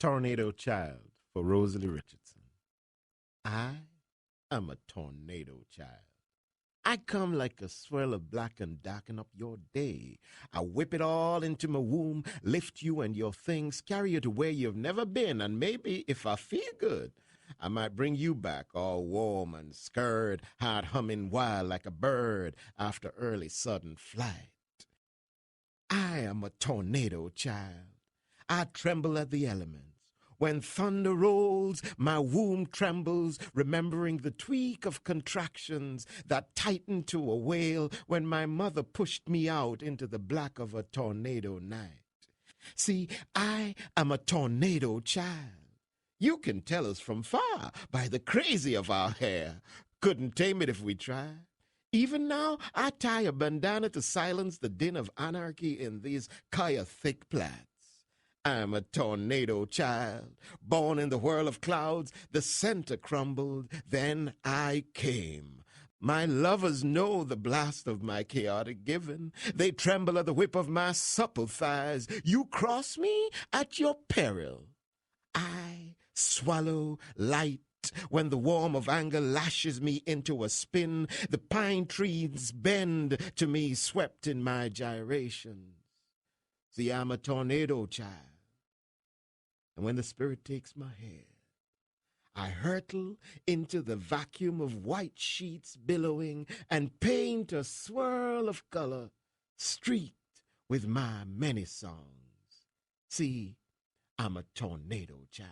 Tornado Child for Rosalie Richardson. I am a tornado child. I come like a swirl of black and darken up your day. I whip it all into my womb, lift you and your things, carry you to where you've never been, and maybe, if I feel good, I might bring you back all warm and scared, heart humming wild like a bird after early sudden flight. I am a tornado child. I tremble at the elements. When thunder rolls, my womb trembles, remembering the tweak of contractions that tightened to a wail when my mother pushed me out into the black of a tornado night. See, I am a tornado child. You can tell us from far by the crazy of our hair. Couldn't tame it if we tried. Even now, I tie a bandana to silence the din of anarchy in these kaya thick plaids. I'm a tornado child, born in the whirl of clouds. The center crumbled, then I came. My lovers know the blast of my chaotic giving. They tremble at the whip of my supple thighs. You cross me at your peril. I swallow light when the warmth of anger lashes me into a spin. The pine trees bend to me, swept in my gyrations. See, I'm a tornado child. And when the spirit takes my head, I hurtle into the vacuum of white sheets billowing and paint a swirl of color streaked with my many songs. See, I'm a tornado child.